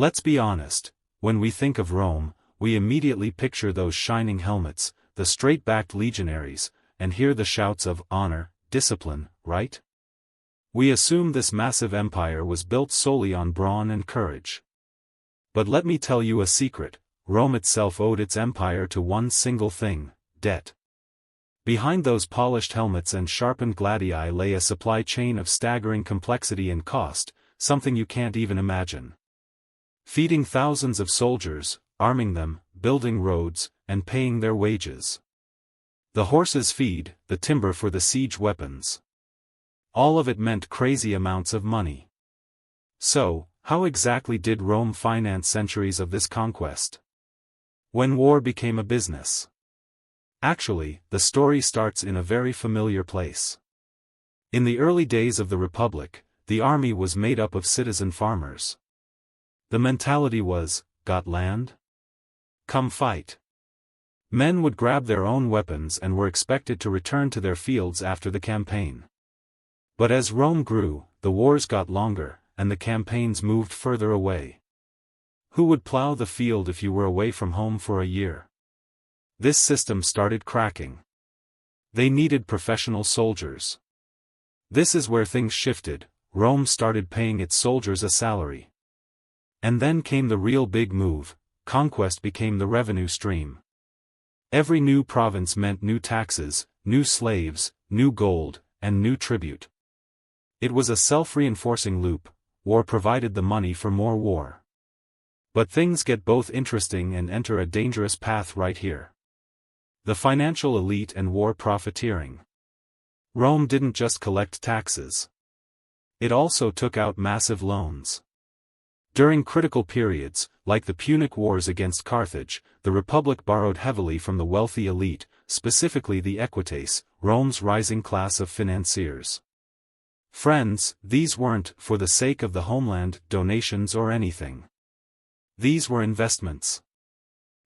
Let's be honest, when we think of Rome, we immediately picture those shining helmets, the straight-backed legionaries, and hear the shouts of honor, discipline, right? We assume this massive empire was built solely on brawn and courage. But let me tell you a secret, Rome itself owed its empire to one single thing: debt. Behind those polished helmets and sharpened gladii lay a supply chain of staggering complexity and cost, something you can't even imagine. Feeding thousands of soldiers, arming them, building roads, and paying their wages. The horses' feed, the timber for the siege weapons. All of it meant crazy amounts of money. So, how exactly did Rome finance centuries of this conquest? When war became a business. Actually, the story starts in a very familiar place. In the early days of the Republic, the army was made up of citizen farmers. The mentality was, got land? Come fight. Men would grab their own weapons and were expected to return to their fields after the campaign. But as Rome grew, the wars got longer, and the campaigns moved further away. Who would plow the field if you were away from home for a year? This system started cracking. They needed professional soldiers. This is where things shifted. Rome started paying its soldiers a salary. And then came the real big move: conquest became the revenue stream. Every new province meant new taxes, new slaves, new gold, and new tribute. It was a self-reinforcing loop. War provided the money for more war. But things get both interesting and enter a dangerous path right here. The financial elite and war profiteering. Rome didn't just collect taxes. It also took out massive loans. During critical periods, like the Punic Wars against Carthage, the Republic borrowed heavily from the wealthy elite, specifically the equites, Rome's rising class of financiers. Friends, these weren't, for the sake of the homeland, donations or anything. These were investments.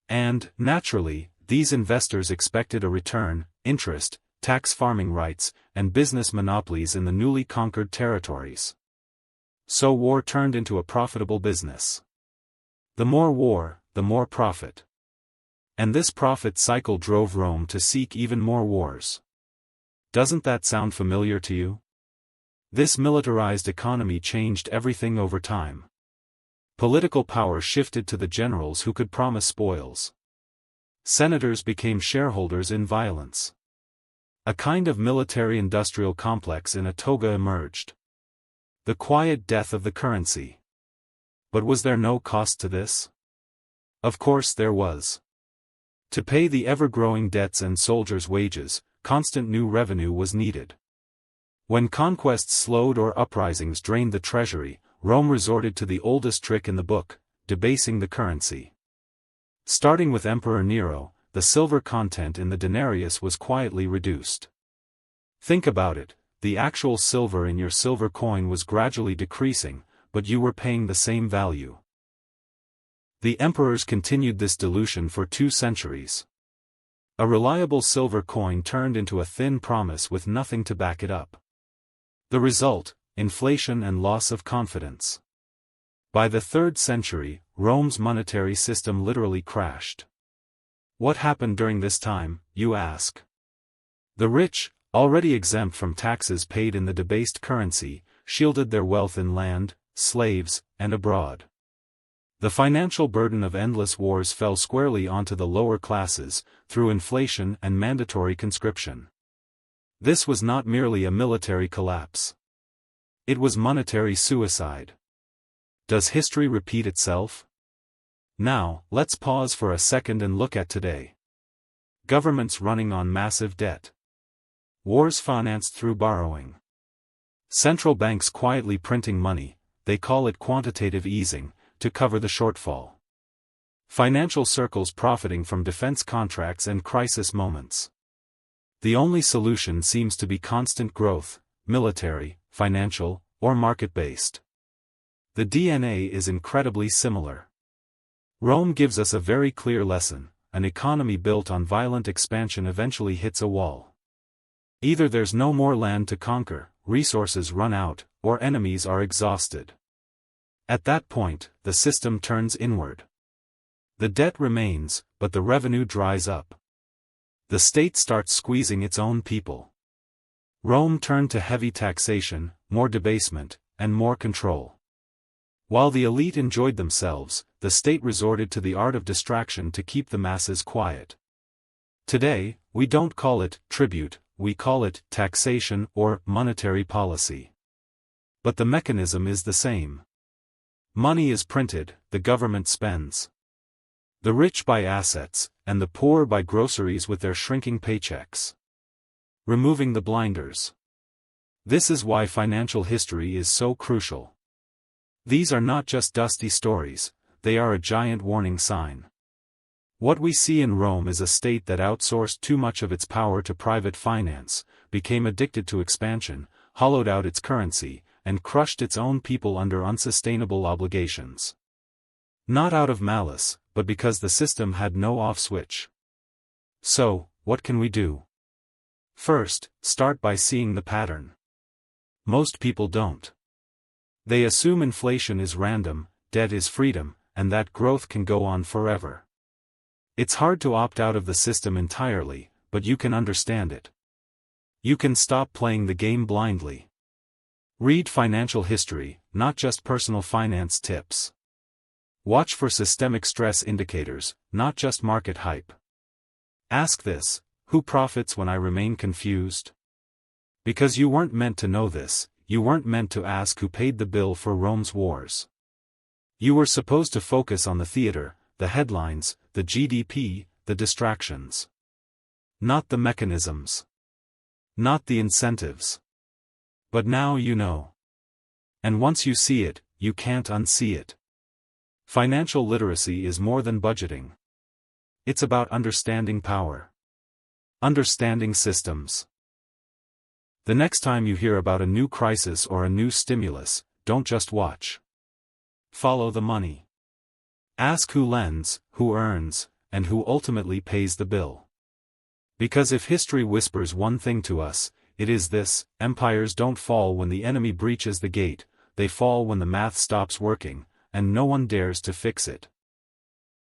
And, naturally, these investors expected a return: interest, tax farming rights, and business monopolies in the newly conquered territories. So war turned into a profitable business. The more war, the more profit. And this profit cycle drove Rome to seek even more wars. Doesn't that sound familiar to you? This militarized economy changed everything over time. Political power shifted to the generals who could promise spoils. Senators became shareholders in violence. A kind of military-industrial complex in a toga emerged. The quiet death of the currency. But was there no cost to this? Of course there was. To pay the ever-growing debts and soldiers' wages, constant new revenue was needed. When conquests slowed or uprisings drained the treasury, Rome resorted to the oldest trick in the book: debasing the currency. Starting with Emperor Nero, the silver content in the denarius was quietly reduced. Think about it. The actual silver in your silver coin was gradually decreasing, but you were paying the same value. The emperors continued this dilution for 2 centuries. A reliable silver coin turned into a thin promise with nothing to back it up. The result: inflation and loss of confidence. By the 3rd century, Rome's monetary system literally crashed. What happened during this time, you ask? The rich, already exempt from taxes paid in the debased currency, shielded their wealth in land, slaves, and abroad. The financial burden of endless wars fell squarely onto the lower classes, through inflation and mandatory conscription. This was not merely a military collapse. It was monetary suicide. Does history repeat itself? Now, let's pause for a second and look at today. Governments running on massive debt. Wars financed through borrowing. Central banks quietly printing money, they call it quantitative easing, to cover the shortfall. Financial circles profiting from defense contracts and crisis moments. The only solution seems to be constant growth, military, financial, or market-based. The DNA is incredibly similar. Rome gives us a very clear lesson: an economy built on violent expansion eventually hits a wall. Either there's no more land to conquer, resources run out, or enemies are exhausted. At that point, the system turns inward. The debt remains, but the revenue dries up. The state starts squeezing its own people. Rome turned to heavy taxation, more debasement, and more control. While the elite enjoyed themselves, the state resorted to the art of distraction to keep the masses quiet. Today, we don't call it tribute, we call it taxation or monetary policy. But the mechanism is the same. Money is printed, the government spends. The rich buy assets, and the poor buy groceries with their shrinking paychecks. Removing the blinders. This is why financial history is so crucial. These are not just dusty stories, they are a giant warning sign. What we see in Rome is a state that outsourced too much of its power to private finance, became addicted to expansion, hollowed out its currency, and crushed its own people under unsustainable obligations. Not out of malice, but because the system had no off switch. So, what can we do? First, start by seeing the pattern. Most people don't. They assume inflation is random, debt is freedom, and that growth can go on forever. It's hard to opt out of the system entirely, but you can understand it. You can stop playing the game blindly. Read financial history, not just personal finance tips. Watch for systemic stress indicators, not just market hype. Ask this: who profits when I remain confused? Because you weren't meant to know this, you weren't meant to ask who paid the bill for Rome's wars. You were supposed to focus on the theater, the headlines, the GDP, the distractions. Not the mechanisms. Not the incentives. But now you know. And once you see it, you can't unsee it. Financial literacy is more than budgeting. It's about understanding power. Understanding systems. The next time you hear about a new crisis or a new stimulus, don't just watch. Follow the money. Ask who lends, who earns, and who ultimately pays the bill. Because if history whispers one thing to us, it is this: empires don't fall when the enemy breaches the gate, they fall when the math stops working, and no one dares to fix it.